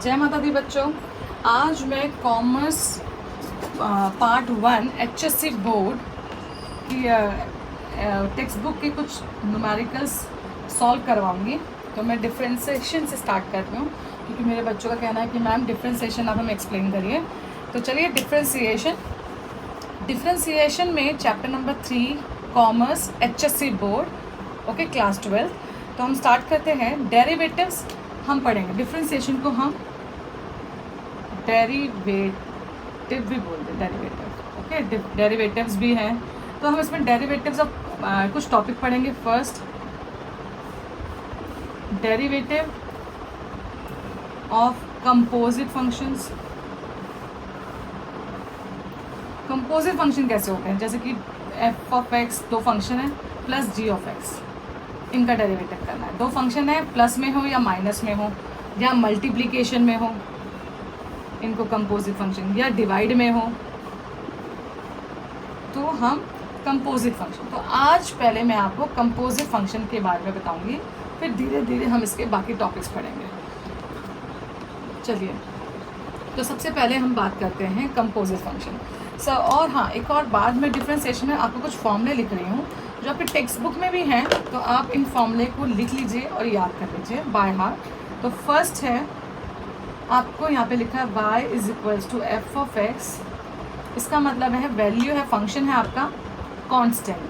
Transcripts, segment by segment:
जय माता दी बच्चों। आज मैं कॉमर्स पार्ट 1 HSC बोर्ड की टेक्स्ट बुक के कुछ न्यूमेरिकल्स सॉल्व करवाऊंगी। तो मैं डिफ्रेंसिएशन से स्टार्ट कर रही हूँ क्योंकि मेरे बच्चों का कहना है कि मैम डिफ्रेंसिएशन आप हमें एक्सप्लेन करिए। तो चलिए डिफ्रेंसिएशन में chapter number 3 commerce HSC board okay class 12। तो हम स्टार्ट करते हैं। डेरिवेटिव्स हम पढ़ेंगे। डिफ्रेंसिएशन को हम डेरिवेटिव भी बोलते हैं, डेरिवेटिव ओके। डेरिवेटिव्स भी हैं तो हम इसमें डेरिवेटिव्स ऑफ कुछ टॉपिक पढ़ेंगे। First, derivative of composite functions. Composite function कैसे होते हैं, जैसे कि एफ ऑफ एक्स दो फंक्शन है प्लस जी ऑफ एक्स, इनका डेरिवेटिव करना है। दो फंक्शन है, प्लस में हो या माइनस में हो या मल्टीप्लिकेशन में हो, इनको कंपोजिट फंक्शन, या डिवाइड में हो तो हम कंपोजिट फंक्शन। तो आज पहले मैं आपको कंपोजिट फंक्शन के बारे में बताऊंगी, फिर धीरे धीरे हम इसके बाकी टॉपिक्स पढ़ेंगे। चलिए, तो सबसे पहले हम बात करते हैं कंपोजिट फंक्शन। और हाँ, एक और बात, मैं डिफ्रेंसिएशन में आपको कुछ फॉर्मूले लिख रही हूँ जो आपके टेक्स्ट बुक में भी हैं, तो आप इन फॉर्मूले को लिख लीजिए और याद कर लीजिए बाय हार्ट। तो फर्स्ट है, आपको यहाँ पे लिखा है y is equals to F of X. इसका मतलब है वैल्यू है, फंक्शन है आपका कांस्टेंट।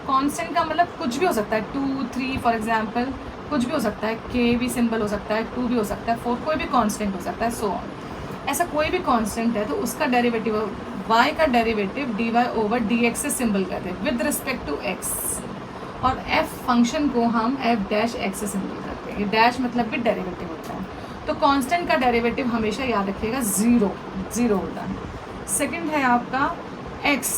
कांस्टेंट का मतलब कुछ भी हो सकता है, 2, 3 फॉर एग्जांपल, कुछ भी हो सकता है। k भी सिंबल हो सकता है, 2 भी हो सकता है, 4, कोई भी कांस्टेंट हो सकता है, सो ऑन। ऐसा कोई भी कांस्टेंट है तो उसका डेरिवेटिव, y का डेरिवेटिव dy ओवर dx से सिंबल करते हैं विद रिस्पेक्ट टू x, और f फंक्शन को हम f डैश x से सिंबल करते हैं। ये डैश मतलब भी डेरिवेटिव होता है। तो कांस्टेंट का डेरिवेटिव हमेशा याद रखिएगा ज़ीरो होता है। सेकंड है आपका x,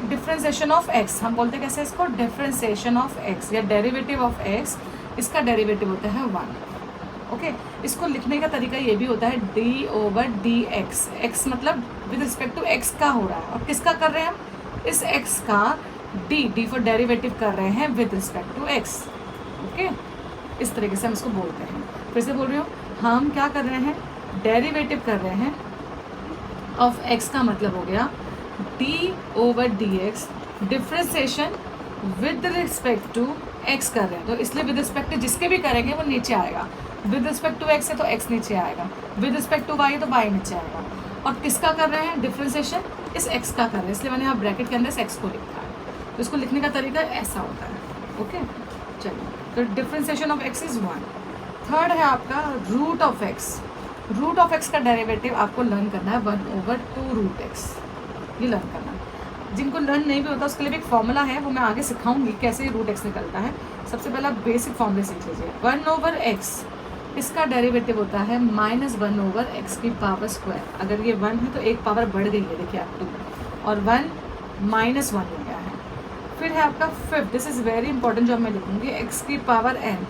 डिफ्रेंसिएशन ऑफ x। हम बोलते हैं कैसे इसको, डिफ्रेंसिएशन ऑफ x या डेरिवेटिव ऑफ x। इसका डेरिवेटिव होता है 1 ओके। इसको लिखने का तरीका ये भी होता है d ओवर dx। x मतलब विद रिस्पेक्ट टू x का हो रहा है, और किसका कर रहे हैं हम, इस x का d फॉर डेरिवेटिव कर रहे हैं with respect to x okay. इस तरीके से हम इसको बोलते हैं। फिर से बोल रही हूँ, हम क्या कर रहे हैं, डेरिवेटिव कर रहे हैं ऑफ x का मतलब हो गया d over dx। Differentiation with respect to x कर रहे हैं, तो इसलिए विद रिस्पेक्ट टू जिसके भी करेंगे वो नीचे आएगा। विद रिस्पेक्ट टू x है तो x नीचे आएगा, विद रिस्पेक्ट टू y है तो y नीचे आएगा। और किसका कर रहे हैं डिफ्रेंसिएशन, इस x का कर रहे हैं, इसलिए मैंने यहाँ ब्रैकेट के अंदर इस x को लिखा है। तो इसको लिखने का तरीका ऐसा होता है ओके। चलिए, तो differentiation of x is 1। Third है आपका root of x। Root of x का डेरिवेटिव आपको लर्न करना है 1 ओवर 2 रूट x, ये लर्न करना है। जिनको लर्न नहीं भी होता उसके लिए भी एक फॉर्मूला है, वो मैं आगे सिखाऊंगी कैसे रूट x निकलता है। सबसे पहले आप बेसिक फॉर्मूले सीख लीजिए। 1 ओवर x, इसका डेरिवेटिव होता है -1 ओवर x की पावर स्क्वायर। अगर ये 1 है तो एक पावर बढ़ गई है, देखिए आप 2, और 1 -1 हो गया है। फिर है आपका fifth, this is very important, जो मैं लिखूंगी x की पावर n।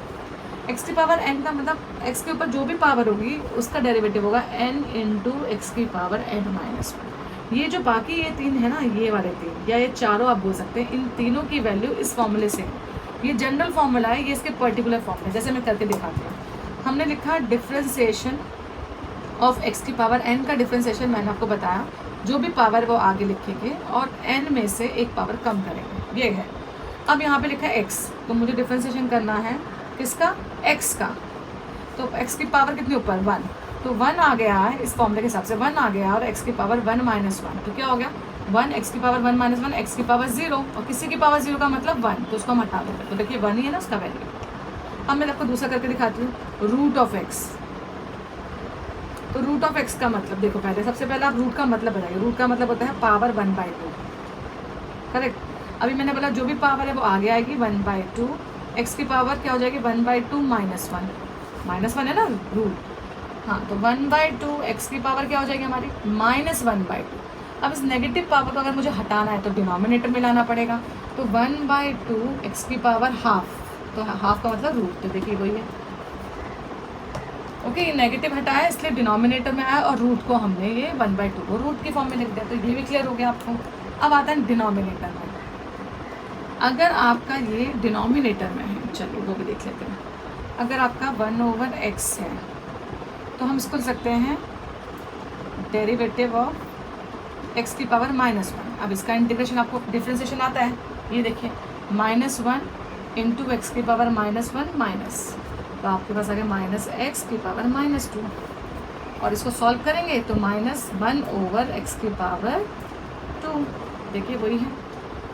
x की पावर n का मतलब x के ऊपर जो भी पावर होगी उसका डेरिवेटिव होगा n इंटू एक्स की पावर n-1। ये जो बाकी ये 3 है ना, ये वाले 3 या ये चारों आप बोल सकते हैं, इन तीनों की वैल्यू इस फॉर्मूले से, ये जनरल फॉर्मूला है, ये इसके पर्टिकुलर फॉर्मूला, जैसे मैं करके दिखाती हूँ। हमने लिखा डिफ्रेंसिएशन ऑफ x की पावर n का डिफ्रेंसिएशन मैंने आपको बताया, जो भी पावर वो आगे लिखेंगे और n में से एक पावर कम करेंगे, ये है। अब यहाँ पे लिखा है x, तो मुझे डिफ्रेंसिएशन करना है किसका, x का। तो x की पावर कितनी ऊपर, 1, तो 1 आ गया है, इस फॉर्मूले के हिसाब से 1 आ गया, और x की पावर 1 -1, तो क्या हो गया 1, x की पावर 1 -1, x की पावर 0, और किसी की पावर 0 का मतलब 1, तो उसको हम हटा देंगे। तो देखिए 1 ही है ना उसका वैल्यू। अब मैं आपको दूसरा करके दिखाती हूँ, रूट ऑफ x। तो रूट ऑफ x का मतलब देखो, पहले सबसे पहले आप रूट का मतलब बताइए। रूट का मतलब होता है पावर 1/2, करेक्ट। अभी मैंने बोला जो भी पावर है वो आगे आएगी 1/2, x की पावर क्या हो जाएगी 1/2 -1 है ना रूट, हाँ, तो 1/2 x की पावर क्या हो जाएगी हमारी -1/2। अब इस नेगेटिव पावर को अगर मुझे हटाना है तो डिनोमिनेटर में लाना पड़ेगा, तो 1/2 x की पावर हाफ, तो हाफ का मतलब रूट, तो देखिए वही है ओके। ये नेगेटिव हटाया इसलिए डिनोमिनेटर में आया, और रूट को हमने ये 1/2 को रूट की फॉर्म में लिख दिया, तो ये भी क्लियर हो गया आपको। अब आता है डिनोमिनेटर में, अगर आपका ये डिनोमिनेटर में है, चलिए वो भी देख लेते हैं। अगर आपका 1 ओवर x है तो हम इसको लिख सकते हैं डेरिवेटिव ऑफ एक्स की पावर -1। अब इसका इंटीग्रेशन आपको डिफ्रेंसिएशन आता है, ये देखिए -1 इंटू एक्स की पावर -1 माइनस, तो आपके पास आ गया -x की पावर -2, और इसको सॉल्व करेंगे तो -1 ओवर एक्स की पावर 2, देखिए वही है।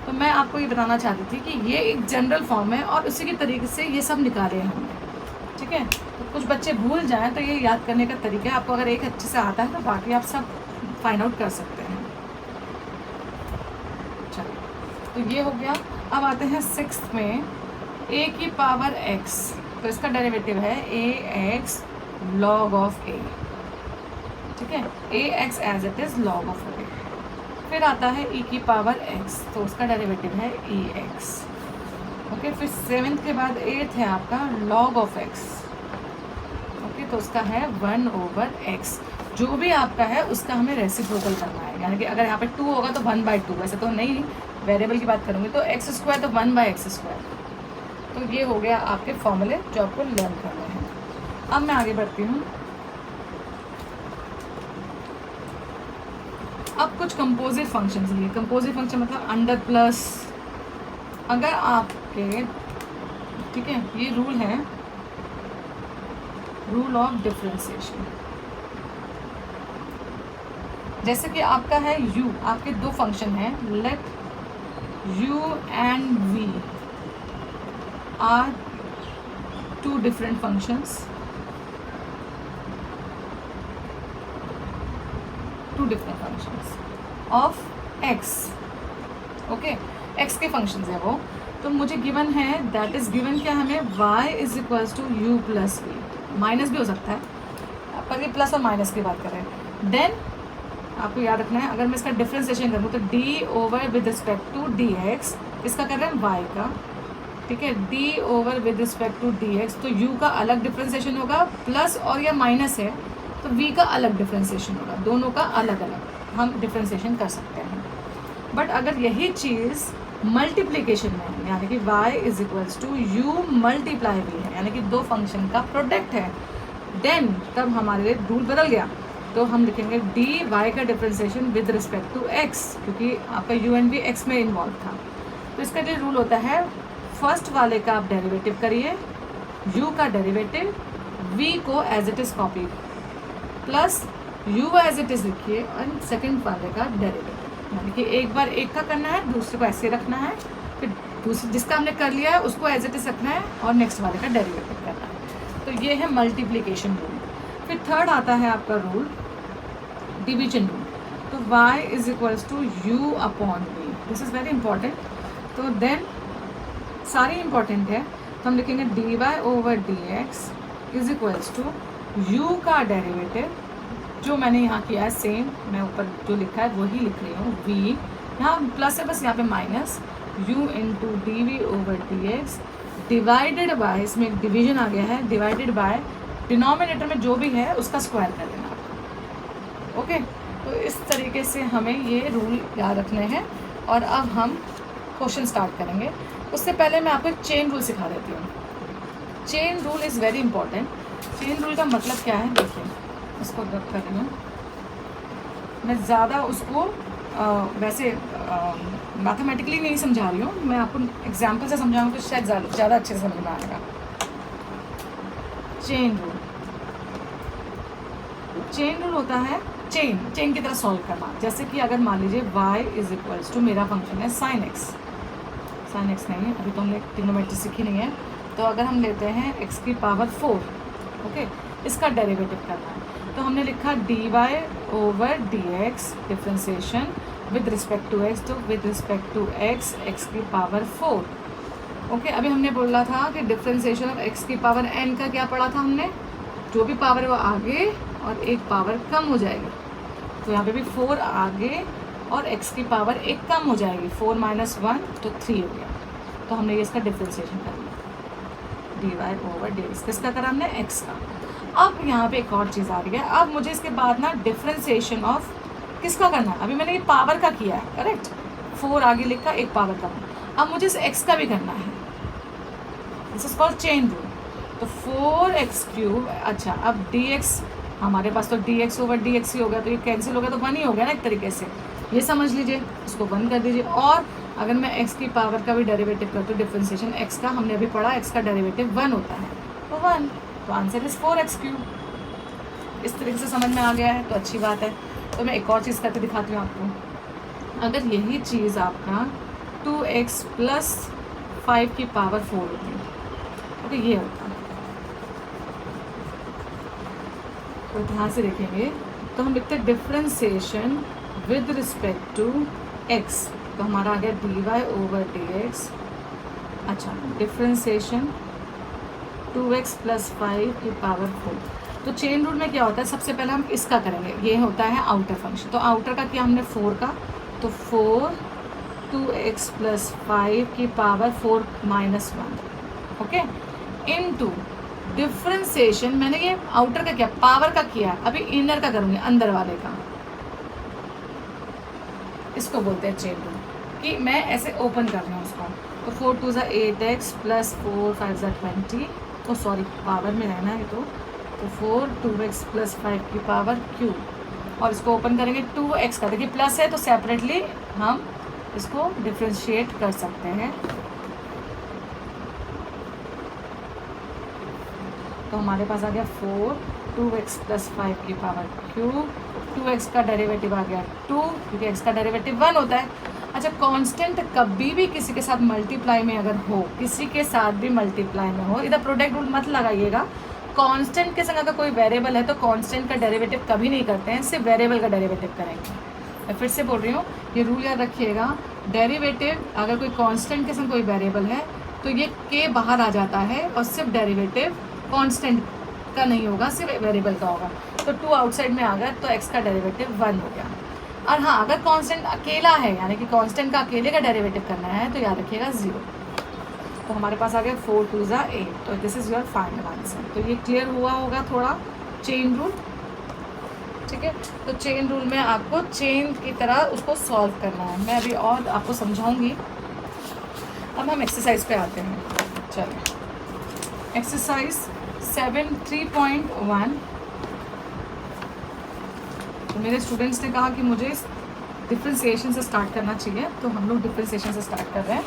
तो मैं आपको ये बताना चाहती थी कि ये एक जनरल फॉर्म है और उसी के तरीके से ये सब निकाले हैं हमने, ठीक है। तो कुछ बच्चे भूल जाएं तो ये याद करने का तरीका है, आपको अगर एक अच्छे से आता है तो बाकी आप सब फाइंड आउट कर सकते हैं। चलो, तो ये हो गया। अब आते हैं 6th में, a की पावर x, तो इसका डेरिवेटिव है ax log ऑफ a, ठीक है, ax as it is log of a। फिर आता है e की पावर x, तो उसका डेरिवेटिव है ex, ओके। फिर 7th के बाद 8th है आपका log ऑफ x, ओके, तो उसका है 1 ओवर x। जो भी आपका है उसका हमें रेसिप्रोकल करना है, यानी कि अगर यहाँ पे 2 होगा तो 1/2, वैसे तो नहीं, वेरिएबल की बात करूँगी तो x² तो 1/x²। तो ये हो गया आपके फॉर्मूले जो आपको लर्न करने हैं। अब मैं आगे बढ़ती हूँ। अब कुछ कंपोजिट फंक्शंस लिए, कंपोजिट फंक्शन मतलब अंडर प्लस, अगर आपके, ठीक है, ये रूल है, रूल ऑफ डिफरेंशिएशन। जैसे कि आपका है u, आपके दो फंक्शन हैं, let u and v are two different functions, two different functions of x, okay, x के फंक्शंस है वो। तो मुझे गिवन है, दैट इज गिवन क्या हमें, y is equals to u plus v, minus भी हो सकता है पर ये प्लस और माइनस की बात करें। देन आपको याद रखना है, अगर मैं इसका डिफ्रेंसिएशन करूँ तो d over with respect to dx, इसका कर रहे हैं y का, ठीक है, d over with respect to dx, तो u का अलग डिफ्रेंसिएशन होगा, प्लस और या माइनस है तो v का अलग डिफ्रेंसिएशन होगा, दोनों का अलग अलग हम डिफ्रेंसिएशन कर सकते हैं। बट अगर यही चीज़ मल्टीप्लिकेशन में है, यानी कि y is equals to u multiply v है, यानी कि दो फंक्शन का प्रोडक्ट है, देन तब हमारे लिए रूल बदल गया। तो हम लिखेंगे dy का differentiation with respect to x, क्योंकि आपका u एंड v x में इन्वॉल्व था। तो इसका जो रूल होता है, फर्स्ट वाले का आप डेरिवेटिव करिए, u का डेरिवेटिव, v को as it is copy plus u as it is लिखिए, और सेकेंड वाले का डेरिवेटिव, यानी कि एक बार एक का करना है, दूसरे को ऐसे रखना है, फिर दूसरे जिसका हमने कर लिया है उसको एज इट इज़ रखना है, और नेक्स्ट वाले का डेरिवेटिव करना है। तो ये है मल्टीप्लिकेशन रूल। फिर थर्ड आता है आपका रूल डिवीजन रूल, तो y is equals to u upon v, this is very important. तो देन सारी इंपॉर्टेंट है, तो हम लिखेंगे dy over dx is equals to u का डेरिवेटिव, जो मैंने यहाँ किया है सेम, मैं ऊपर जो लिखा है वही लिख रही हूँ, v यहाँ प्लस है बस, यहाँ पे minus, u into D V over D X divided by, इसमें एक डिवीजन आ गया है, डिवाइडेड बाय डिनोमिनेटर में जो भी है उसका स्क्वायर कर लेना, ओके। तो इस तरीके से हमें ये रूल याद रखने हैं। और अब हम क्वेश्चन स्टार्ट करेंगे, उससे पहले मैं आपको एक चेन रूल सिखा देती हूँ। Chain rule is very important. Chain rule का मतलब क्या है, देखिए, इसको रख कर रही हूँ मैं, ज़्यादा उसको वैसे मैथमेटिकली नहीं समझा रही हूँ, मैं आपको एग्जाम्पल से समझाऊँगी तो शायद ज़्यादा अच्छे से समझ में आएगा। चेन रूल, चेन रूल होता है चेन की तरह सॉल्व करना। जैसे कि अगर मान लीजिए y इज इक्वल्स टू, मेरा फंक्शन है sin x नहीं है, अभी तो हमने ट्रिग्नोमेट्री सीखी नहीं है, तो अगर हम लेते हैं x की पावर 4, ओके, इसका डेरिवेटिव करना है, तो हमने लिखा dy over dx differentiation with respect to x, तो विद रिस्पेक्ट टू x की पावर 4, ओके। अभी हमने बोला था कि डिफ्रेंसिएशन ऑफ x की पावर n का क्या पढ़ा था हमने, जो भी पावर है वो आगे और एक पावर कम हो जाएगी, तो यहाँ पे भी 4 आगे और x की पावर एक कम हो जाएगी, 4 माइनस 1 तो 3 हो गया। तो हमने ये इसका डिफ्रेंसिएशन कर लिया, dy ओवर dx, किसका करा हमने, x का। अब यहाँ पे एक और चीज़ आ रही है, अब मुझे इसके बाद ना डिफ्रेंसिएशन ऑफ किसका करना है, अभी मैंने ये पावर का किया है, करेक्ट, 4 आगे लिखा, एक पावर कम, अब मुझे इस x का भी करना है, this is called chain rule. तो 4x क्यूब, अच्छा अब dx हमारे पास तो dx ओवर dx ही हो गया, तो ये कैंसिल हो गया तो 1 ही हो गया ना एक तरीके से, ये समझ लीजिए, इसको 1 कर दीजिए। और अगर मैं x की पावर का भी डेरिवेटिव करती हूँ, डिफ्रेंसिएशन x का, हमने अभी पढ़ा x का डेरिवेटिव 1 होता है, तो 1, तो आंसर इज 4x³। इस तरीके से समझ में आ गया है तो अच्छी बात है। तो मैं एक और चीज़ करके दिखाती हूँ आपको। अगर यही चीज़ आपका 2x + 5 की पावर 4 होती है, ओके, ये होता है, तो ध्यान से देखेंगे तो हम लिखते हैं differentiation with respect to x, तो हमारा आ गया dy ओवर dx। अच्छा, डिफ्रेंसिएशन 2x + 5 की पावर 4। तो चेन रूल में क्या होता है, सबसे पहले हम इसका करेंगे, ये होता है आउटर फंक्शन। तो आउटर का किया हमने 4 का, तो 4 2x + 5 की पावर 4 - 1, ओके, इनटू डिफ्रेंसिएशन, मैंने ये आउटर का किया, पावर का किया, अभी इनर का करूँगी, अंदर वाले का। इसको बोलते हैं चेन रूल, कि मैं ऐसे ओपन कर रही हूँ उसको। तो 4 2 = 8x + 4 5 = 20, तो सॉरी पावर में रहना है तो 4 2x + 5 की पावर q, और इसको ओपन करेंगे 2x का, देखिए प्लस है तो सेपरेटली हम इसको डिफ्रेंशिएट कर सकते हैं। तो हमारे पास आ गया 4 2x + 5 की पावर q, 2x का डेरिवेटिव आ गया 2, क्योंकि x का डेरिवेटिव 1 होता है। अच्छा, कांस्टेंट कभी भी किसी के साथ मल्टीप्लाई में अगर हो, किसी के साथ भी मल्टीप्लाई में हो, इधर प्रोडक्ट रूल मत लगाइएगा। कांस्टेंट के संग अगर कोई वेरिएबल है तो कांस्टेंट का डेरिवेटिव कभी नहीं करते हैं, सिर्फ वेरिएबल का डेरिवेटिव करेंगे। मैं फिर से बोल रही हूँ, ये रूल याद रखिएगा, डेरिवेटिव अगर कोई कांस्टेंट के संग कोई वेरिएबल है तो ये के बाहर आ जाता है, और सिर्फ डेरिवेटिव कांस्टेंट का नहीं होगा, सिर्फ वेरिएबल का होगा। तो 2 आउटसाइड में आ गया तो x का डेरिवेटिव 1 हो गया। और हाँ, अगर कांस्टेंट अकेला है, यानी कि कांस्टेंट का अकेले का डेरिवेटिव करना है, तो याद रखिएगा 0। तो हमारे पास आ गया 4 2 = 8, तो this is your final answer. तो ये क्लियर हुआ होगा थोड़ा चेन रूल, ठीक है। तो चेन रूल में आपको चेन की तरह उसको सॉल्व करना है, मैं अभी और आपको समझाऊंगी। अब हम एक्सरसाइज पे आते हैं, चलिए। एक्सरसाइज 7 3.1। तो मेरे स्टूडेंट्स ने कहा कि मुझे डिफ्रेंसिएशन से स्टार्ट करना चाहिए, तो हम लोग डिफ्रेंसिएशन से स्टार्ट कर रहे हैं।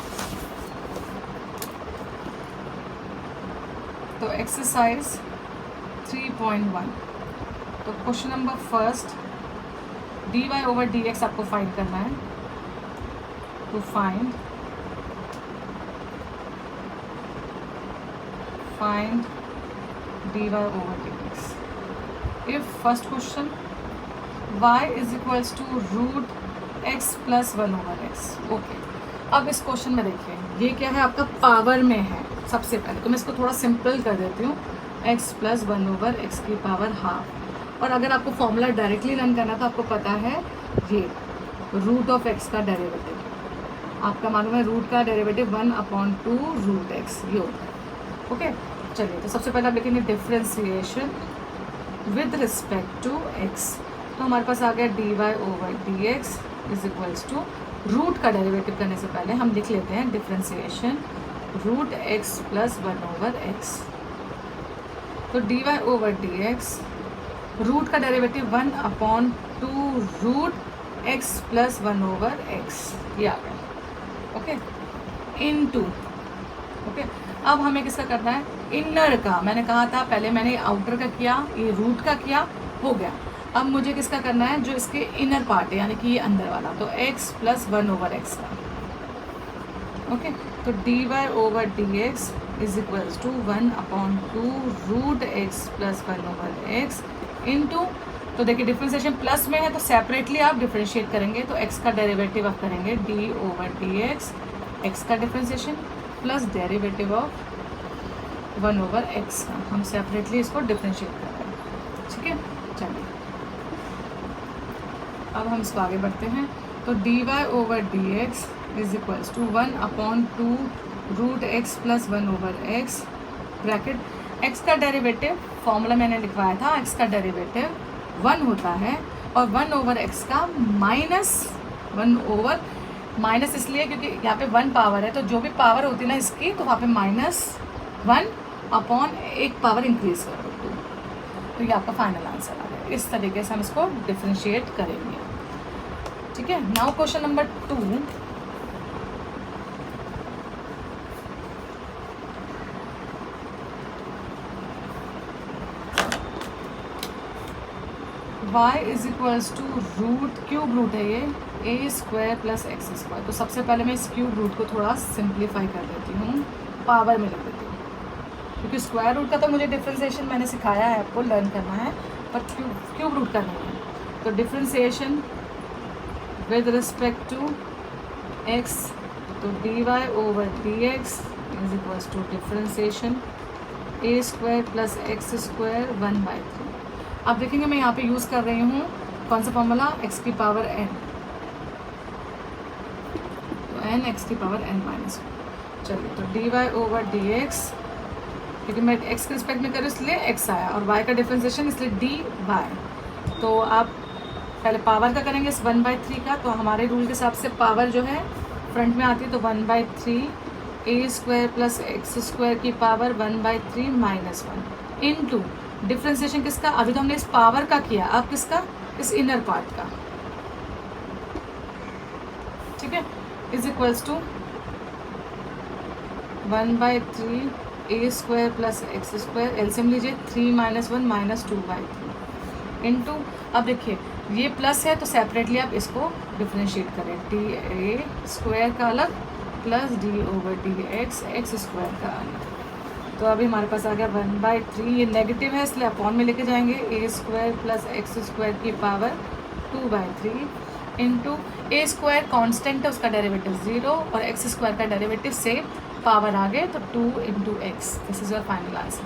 तो एक्सरसाइज 3.1, तो question number first, dy over dx आपको फाइंड करना है। To find dy over dx। if first question y is equals to √x + 1 over x, okay. अब इस क्वेश्चन में देखिए, ये क्या है, आपका पावर में है। सबसे पहले तो मैं इसको थोड़ा सिंपल कर देती हूँ, x + 1 over x की पावर ½ और अगर आपको फॉर्मूला डायरेक्टली रन करना तो आपको पता है ये √(x) का डेरिवेटिव, आपका मालूम है रूट का डेरिवेटिव 1/2 √x, ये होता है, ओके। चलिए, तो सबसे पहले आप लिखेंगे differentiation with respect to x। तो हमारे पास आ गया dy over dx is equals to, root का डेरिवेटिव करने से पहले हम लिख लेते हैं डिफ्रेंसिएशन √x + 1 over x। तो dy ओवर dx, रूट का डेरिवेटिव 1/2 √x + 1 over x, ये आ गया, ओके, इनटू, ओके। अब हमें किसका करना है, इनर का। मैंने कहा था पहले, मैंने आउटर का किया, ये रूट का किया, हो गया। अब मुझे किसका करना है, जो इसके इनर पार्ट है, यानी कि ये अंदर वाला, तो x + 1 over x का, ओके। तो dy over dx is equals to 1/2 √x + 1 over x into, तो देखिए डिफ्रेंसिएशन प्लस में है तो सेपरेटली आप डिफ्रेंशिएट करेंगे, तो x का डेरिवेटिव आप करेंगे d ओवर dx, x का differentiation plus derivative of 1 over x का, हम सेपरेटली इसको डिफ्रेंशिएट कर रहे हैं, ठीक है। चलिए, अब हम इसको आगे बढ़ते हैं। तो dy over dx is equals to 1/2 √x + 1 over x, bracket, x का डेरिवेटिव फॉर्मूला मैंने लिखवाया था, x का डेरिवेटिव 1 होता है, और 1 over x का -1 over, माइनस इसलिए क्योंकि यहाँ पे 1 पावर है, तो जो भी पावर होती है ना इसकी, तो वहाँ पे -1 अपॉन एक पावर इंक्रीज कर दो, तो ये आपका फाइनल आंसर आ गया। इस तरीके से हम इसको डिफ्रेंशिएट करेंगे, ठीक है। Now question number 2, y is equals to root, cube root है ये, A square plus X square. तो सबसे पहले मैं इस क्यूब रूट को थोड़ा सिंप्लीफाई कर देती हूँ, पावर में लिख देती हूँ, क्योंकि स्क्वायर रूट का तो मुझे डिफ्रेंसिएशन मैंने सिखाया है, आपको लर्न करना है, बट क्यूब रूट का नहीं है। तो differentiation with respect to X, तो dy over dx is equals to differentiation A square plus X square 1/3। अब देखेंगे मैं यहाँ पे यूज़ कर रही हूँ कौन सा फॉर्मूला, x की पावर n, तो n x की पावर n माइनस। चलिए, तो dy ओवर dx, क्योंकि मैं x के रिस्पेक्ट में करूँ इसलिए x आया, और y का डिफ्रेंसिएशन इसलिए dy। तो आप पहले पावर का करेंगे इस 1/3 का, तो हमारे रूल के हिसाब से पावर जो है फ्रंट में आती है, तो 1/3 A square plus X square की पावर 1/3 माइनस 1 इनटू डिफ्रेंसिएशन किसका, अभी तो हमने इस पावर का किया, अब किसका, इस इनर पार्ट का, ठीक है, is equals to 1/3 A square plus X square, LCM लीजिए 3 माइनस 1 माइनस 2/3 इनटू, अब देखिए ये प्लस है तो सेपरेटली आप इसको डिफ्रेंशिएट करें, डी ए स्क्वायर का अलग plus D over D x square का अलग। तो अभी हमारे पास आ गया 1/3, ये नेगेटिव है इसलिए अपॉन में लेके जाएंगे, ए स्क्वायर प्लस एक्स स्क्वायर की पावर 2/3 इंटू ए स्क्वायर कॉन्स्टेंट है, उसका डेरिवेटिव 0, और एक्स स्क्वायर का डेरिवेटिव से पावर आ गए, तो 2 into x, this is your final answer.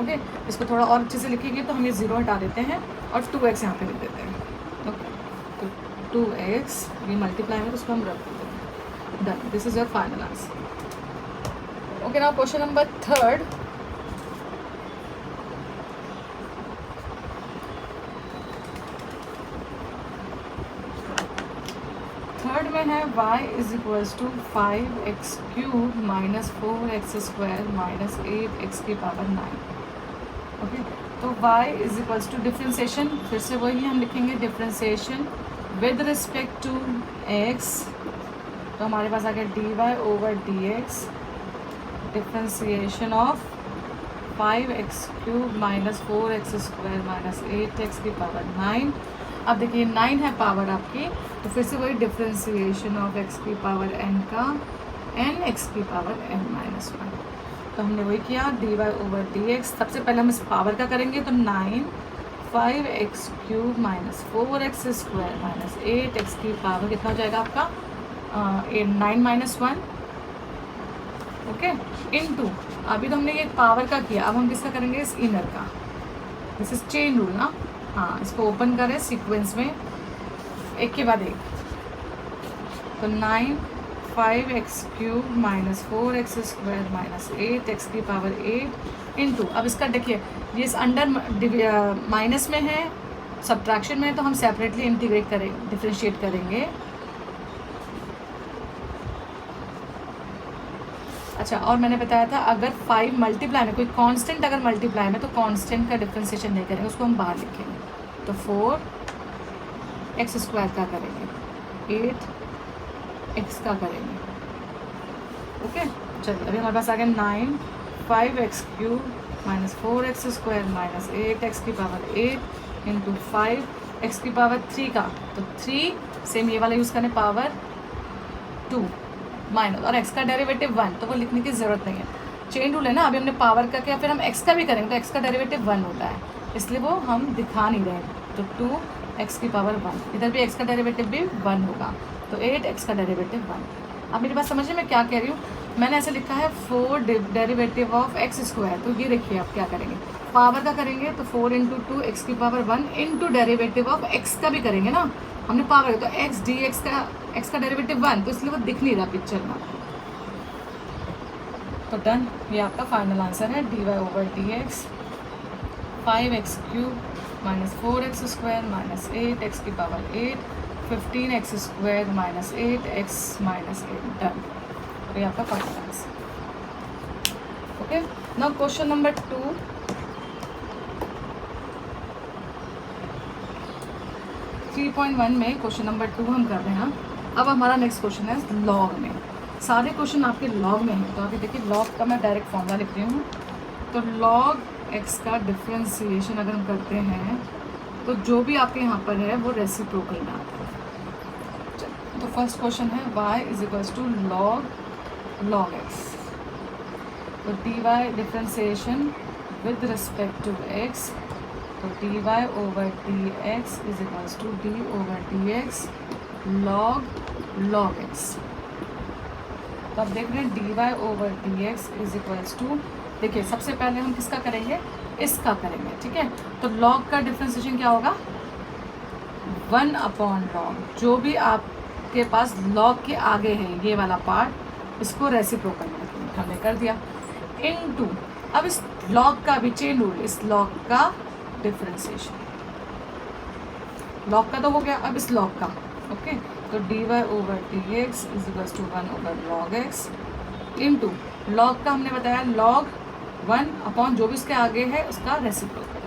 Okay, इसको थोड़ा और अच्छे से लिखेंगे तो हम ये 0 हटा देते हैं और 2x यहाँ पे लिख देते हैं। ओके, तो 2x ये मल्टीप्लाई में, तो उसको हम रख देते हैं, done, this is your final answer. Okay, now question number 3, में है y is equals to 5x cube minus 4x square minus 8x की पावर 9। ओके, तो y is equals to differentiation, फिर से वही हम लिखेंगे, differentiation with respect to x, तो हमारे पास आ गया dy over dx, differentiation of 5x cube minus 4x square minus 8x की पावर 9। अब देखिए 9 है पावर आपकी, तो फिर से वही डिफ्रेंसिएशन ऑफ x की पावर n का n x की पावर n माइनस 1। तो हमने वही किया, dy ओवर dx, सबसे पहले हम इस पावर का करेंगे, तो 9 5x cube minus 4x square minus 8x की पावर कितना हो जाएगा आपका 9 माइनस 1। ओके, इनटू, अभी तो हमने ये पावर का किया, अब हम किसका करेंगे, इस इनर का, दिस इज चेन रूल ना। हाँ, इसको ओपन करें सीक्वेंस में एक के बाद एक, तो 9 5x cube minus 4x square minus 8x की पावर 8 इंटू, अब इसका देखिए ये इस अंडर माइनस में है, सब्ट्रैक्शन में है, तो हम सेपरेटली इंटीग्रेट करेंगे, डिफ्रेंशिएट करेंगे। अच्छा, और मैंने बताया था अगर 5 मल्टीप्लाई में, कोई कांस्टेंट अगर मल्टीप्लाई में, तो कांस्टेंट का डिफ्रेंसिएशन नहीं करेंगे, उसको हम बाहर लिखेंगे, तो 4x स्क्वायर का करेंगे, 8x का करेंगे। ओके, चलिए अभी हमारे पास आ गया 9 5x cube minus 4x square minus 8x की पावर 8 इंटू 5x की पावर 3 का, तो 3 सेम ये वाला यूज़ करने, पावर 2 माइनस, और x का डेरिवेटिव 1, तो वो लिखने की ज़रूरत नहीं है, चेन रूल है ना। अभी हमने पावर का किया, फिर हम x का भी करेंगे, तो x का डेरिवेटिव 1 होता है, इसलिए वो हम दिखा नहीं रहे, तो 2x की पावर 1, इधर भी x का डेरिवेटिव भी 1 होगा, तो 8x का डेरिवेटिव 1। अब मेरी बात समझिए मैं क्या कह रही हूँ, मैंने ऐसे लिखा है 4 डेरिवेटिव ऑफ x स्क्वायर, तो ये देखिए आप क्या करेंगे, पावर का करेंगे तो 4 इंटू 2 x की power 1 into derivative of x का भी करेंगे ना, हमने पावर, तो x dx का, x का डेरिवेटिव 1, तो इसलिए वो दिख नहीं रहा पिक्चर में, तो डन, ये आपका फाइनल आंसर है, dy over dx 5x cube minus 4x square minus 8x की power 8 15x square minus 8x minus 8, done, तो ये आपका final answer. Okay, now question number 2, 3.1 में क्वेश्चन नंबर 2 हम कर रहे हैं। अब हमारा नेक्स्ट क्वेश्चन है लॉग में। सारे क्वेश्चन आपके लॉग में हैं, तो अभी देखिए लॉग का मैं डायरेक्ट फॉर्मूला लिख रही हूँ। तो लॉग एक्स का डिफ्रेंसिएशन अगर हम करते हैं तो जो भी आपके यहाँ पर है वो रेसिप्रोकल में आता है। तो फर्स्ट क्वेश्चन है y is equals to log X. तो D Y differentiation with respect to X, तो D Y over D X is equals to D over D X log X. तो अब देख रहे हैं D Y over D X is equals to, देखिए सबसे पहले हम किसका करेंगे, इसका करेंगे, ठीक है। तो लॉग का डिफ्रेंसिएशन क्या होगा, 1 अपॉन लॉग, जो भी आपके पास लॉग के आगे है ये वाला पार्ट, इसको रेसिप्रोकल में रखेंगे, हमने कर दिया, इनटू अब इस लॉग का भी चेन रूल, इस लॉग का डिफ्रेंसिएशन, लॉग का तो हो गया, अब इस लॉग का, ओके। तो D Y over D X is equals to 1 over log X into log का हमने बताया लॉग 1 अपॉन जो भी इसके आगे है उसका रेसिप्रोकल,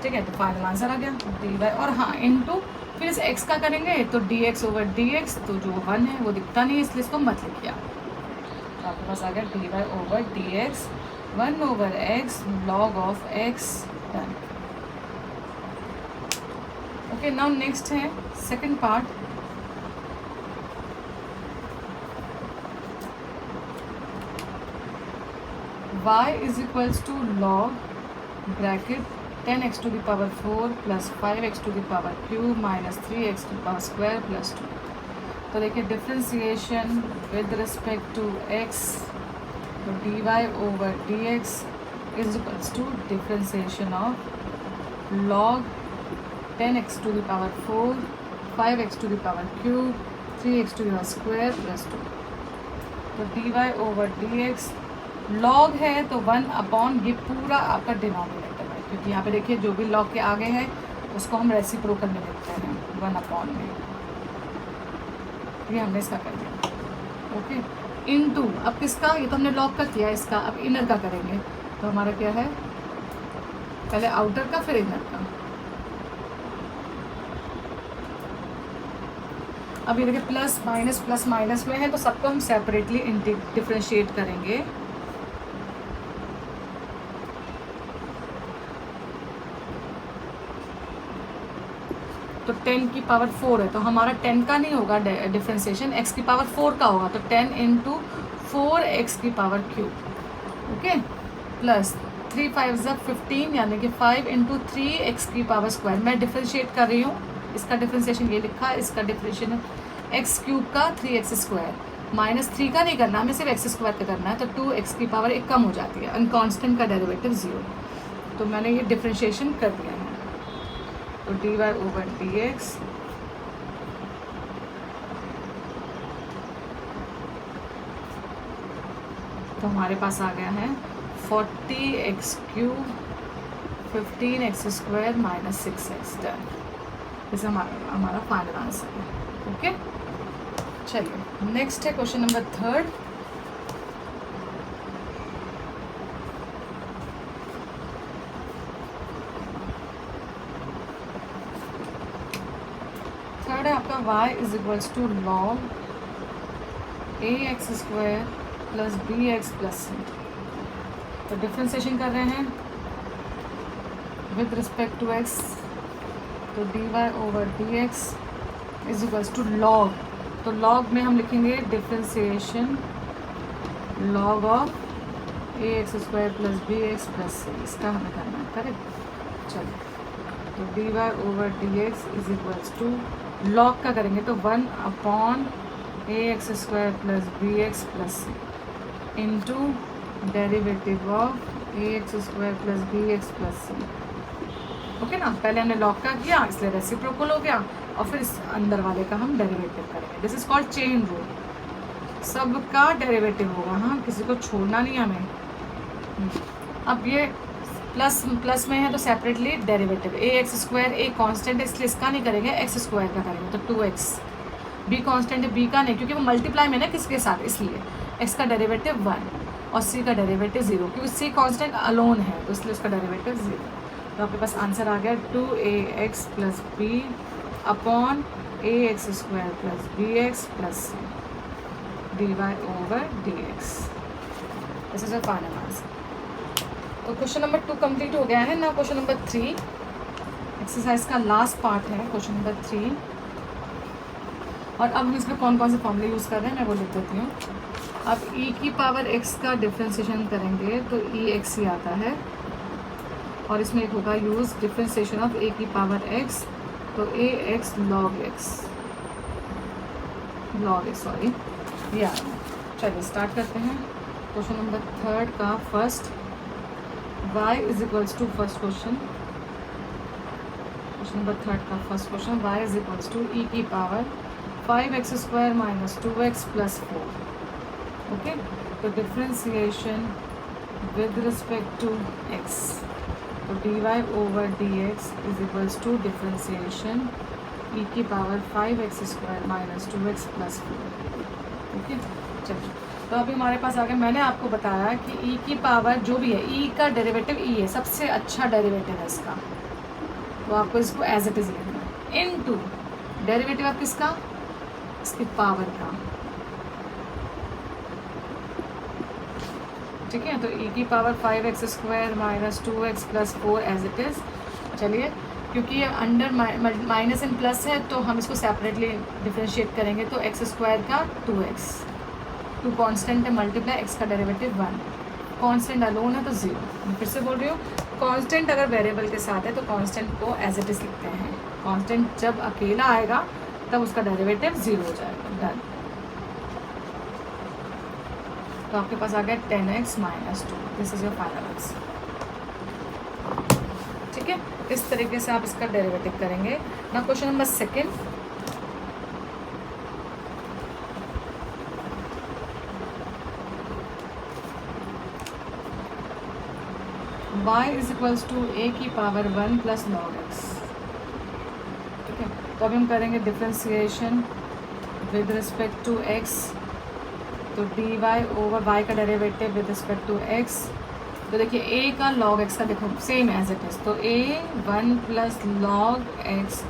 ठीक है। तो फाइनल आंसर आ गया डी वाई, और हाँ इनटू फिर इस एक्स का करेंगे तो D x over D X, तो जो 1 है वो दिखता नहीं है इसलिए इसको मत लिखिए आप। तो आपके पास आ गया D Y over D X 1 over X log of X, done. Okay, now next है second part. y is equals to log bracket 10x to the power 4 plus 5x to the power cube minus 3x to the power square plus 2। तो देखिए differentiation with respect to x, तो dy over dx is equals to differentiation of log 10x to the power 4 5x to the power cube 3x to the power square plus 2। तो dy over dx log है तो 1 upon ये पूरा आपका denominator है, क्योंकि यहाँ पे देखिए जो भी लॉग के आगे है उसको हम रेसिप्रोकल में लिखते हैं 1 अपॉन में, ये हमने इसका कर दिया, ओके। इनटू अब किसका, ये तो हमने लॉग का किया, इसका अब इनर का करेंगे। तो हमारा क्या है, पहले आउटर का फिर इनर का। अब ये देखिए प्लस माइनस में है तो सबको हम सेपरेटली डिफ्रेंशिएट करेंगे। तो 10 की पावर 4 है तो हमारा 10 का नहीं होगा डिफ्रेंसिएशन, x की पावर 4 का होगा, तो 10 इंटू 4x की पावर क्यूब, ओके, प्लस 3 5 ज़ा 15 यानी कि 5 इंटू 3x की पावर स्क्वायर। मैं डिफ्रेंशिएट कर रही हूँ, इसका डिफ्रेंशिएशन ये लिखा है, इसका डिफ्रेंशिएशन एक्स क्यूब का 3x स्क्वायर, माइनस 3 का नहीं करना, हमें सिर्फ एक्स स्क्वायर का करना है, तो 2x की पावर एक कम हो जाती है, एंड कांस्टेंट का डेरिवेटिव 0। तो मैंने ये डिफ्रेंशिएशन कर दिया है। तो D Y over D X तो हमारे पास आ गया है 40x cube 15x square minus 6x, done. इसे हमारा फाइनल आंसर है, ओके। चलिए नेक्स्ट है क्वेश्चन नंबर 3। थर्ड है आपका y is equals to log ax square plus bx plus c। तो डिफ्रेंसिएशन कर रहे हैं विद रिस्पेक्ट टू x, तो dy over dx is equals to log, तो लॉग में हम लिखेंगे differentiation log of ax square plus bx plus c, इसका हमें करना है, करेक्ट। चलिए तो dy over dx is equals to log का करेंगे तो 1 upon ax square plus bx plus c into derivative of ax square plus bx plus c, okay ना। पहले हमने लॉग का किया इसलिए रेसिप्रोकल हो गया, और फिर इस अंदर वाले का हम डेरिवेटिव करेंगे। This is called chain rule, सबका डेरिवेटिव होगा, हाँ किसी को छोड़ना नहीं हमें। अब ये प्लस में है तो separately derivative ax square, a constant है इसलिए इसका नहीं करेंगे, एक्स स्क्वायर का करेंगे, तो 2x। b कांस्टेंट है, b का नहीं क्योंकि वो मल्टीप्लाई में ना किसके साथ, इसलिए x का डेरिवेटिव 1 और c का डेरिवेटिव 0, क्योंकि c कांस्टेंट अलोन है तो इसलिए उसका डेरिवेटिव 0। तो आपके पास आंसर आ गया 2ax plus b upon ax square plus bx plus c dy over dx। This is a final answer. तो क्वेश्चन नंबर 2 कंप्लीट हो गया है ना। क्वेश्चन नंबर 3 एक्सरसाइज का लास्ट पार्ट है, क्वेश्चन नंबर 3। और अब हम इसमें कौन कौन से फॉर्मूले यूज़ कर रहे हैं मैं वो लिख देती हूँ। अब e की पावर x का डिफ्रेंशिएशन करेंगे तो e x ही आता है, और इसमें एक होगा यूज़ डिफ्रेंशिएशन ऑफ a की पावर x, तो a x log x sorry ये आ रहा है। चलिए स्टार्ट करते हैं। क्वेश्चन नंबर 3 का first y is equals to first question number 3 का first question y is equals to e की power 5x square minus 2x plus 4। Okay, तो differentiation with respect to x, तो dy over dx is equals to differentiation e की power 5x square minus 2x plus 4। Okay, चलिए तो अभी हमारे पास आ गया। मैंने आपको बताया कि e की पावर जो भी है, e का डेरिवेटिव e है, सबसे अच्छा डेरिवेटिव है इसका, तो आपको इसको एज इट इज़ लिखना है। इनटू डेरिवेटिव आप किसका, इसकी पावर का, ठीक है। तो e की power 5x square minus 2x plus 4 as it is. चलिए, क्योंकि ये अंडर माइनस एंड प्लस है तो हम इसको सेपरेटली डिफ्रेंशिएट करेंगे, तो x स्क्वायर का 2x, 2 कांस्टेंट है, मल्टीप्लाई x का डेरिवेटिव 1, कांस्टेंट अलोन है तो 0। मैं फिर से बोल रही हूँ, कांस्टेंट अगर वेरिएबल के साथ है तो कांस्टेंट को एज इट इज़ लिखते हैं, कांस्टेंट जब अकेला आएगा तब उसका डेरिवेटिव 0 हो जाएगा। डन। तो आपके पास आ गया 10x minus 2। This is your final answer. ठीक है, इस तरीके से आप इसका डेरिवेटिव करेंगे ना। Question number 2 y is equals to a की पावर 1 प्लस लॉग x। ठीक है, तो अभी हम करेंगे differentiation with respect to x, तो dy ओवर y का derivative with respect to x। तो देखिए a का log x का देखो सेम एज इट इज़, तो a 1 प्लस लॉग x,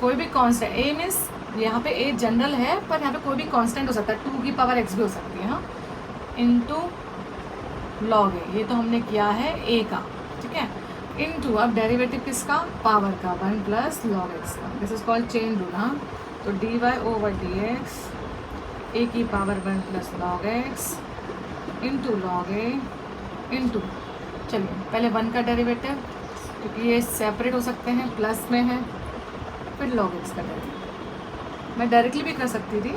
कोई भी कांस्टेंट, a मीन्स यहाँ पे a जनरल है पर यहाँ पे कोई भी कांस्टेंट हो सकता है, 2 की पावर x भी हो सकती है, हाँ, इनटू लॉग a, ये तो हमने किया है a का, ठीक है, इनटू अब डेरिवेटिव किसका, पावर का 1 प्लस लॉग x का। This is called chain rule, हाँ। तो dy ओवर dx a की power 1 plus log x into log a into, चलिए पहले 1 का डेरिवेटिव, क्योंकि ये सेपरेट हो सकते हैं, प्लस में है, फिर लॉग x का डेरिवेटिव। मैं डायरेक्टली भी कर सकती थी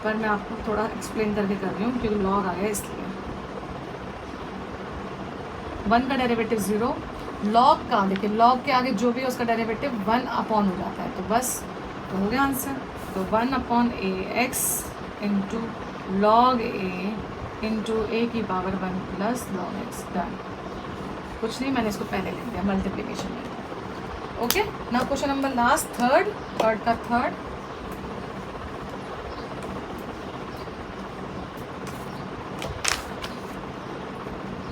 पर मैं आपको थोड़ा एक्सप्लेन करके कर रही हूँ क्योंकि लॉग आ गया इसलिए। 1 का डेरिवेटिव 0, लॉग का देखिए लॉग के आगे जो भी है उसका डेरिवेटिव 1 अपॉन हो जाता है, तो बस तो हो गया आंसर। तो 1 upon A X into log A into A की power 1 plus log X. Done, कुछ नहीं, मैंने इसको पहले लिख दिया मल्टीप्लिकेशन में। Okay, now question number last third का third.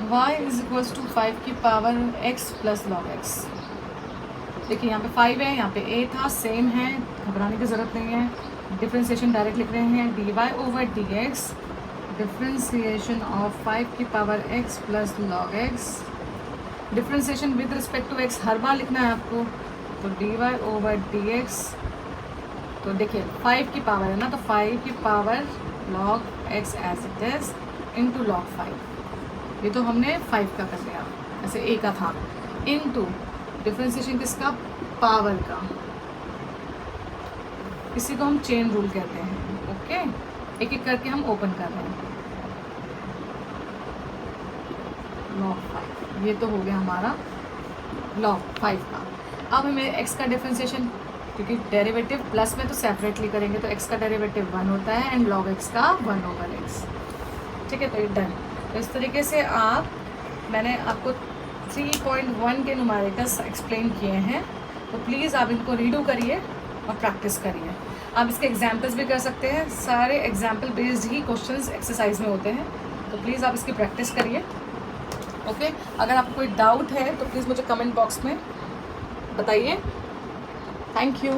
y is equals to 5 की power x plus log x। देखिए यहाँ पे 5 है, यहाँ पे a था, सेम है, घबराने की ज़रूरत नहीं है। डिफ्रेंशिएशन डायरेक्ट लिख रहे हैं, dy over dx, differentiation of 5 की power x plus log x। Differentiation with respect to x हर बार लिखना है आपको, तो dy ओवर dx, तो देखिए 5 की पावर है ना, तो 5 की power log x as it is into log 5, ये तो हमने 5 का कर लिया, ऐसे a का था, इनटू डिफ्रेंशिएशन किसका, पावर का, इसी को हम चेन रूल कहते हैं। ओके, एक एक करके हम ओपन कर रहे हैं। लॉग 5, ये तो हो गया हमारा लॉग 5 का। अब हमें x का डिफ्रेंशिएशन, क्योंकि डेरिवेटिव प्लस में तो सेपरेटली करेंगे, तो x का डेरिवेटिव 1 होता है एंड लॉग x का 1 ओवर x। ठीक है, तो ये डन। तो इस तरीके से मैंने आपको 3.1 के न्यूमेरिकल्स एक्सप्लेन किए हैं, तो प्लीज़ आप इनको रीडो करिए और प्रैक्टिस करिए। आप इसके एग्जाम्पल्स भी कर सकते हैं, सारे एग्जाम्पल बेस्ड ही क्वेश्चंस एक्सरसाइज में होते हैं, तो प्लीज़ आप इसकी प्रैक्टिस करिए। ओके, अगर आपको कोई डाउट है तो प्लीज़ मुझे कमेंट बॉक्स में बताइए। Thank you.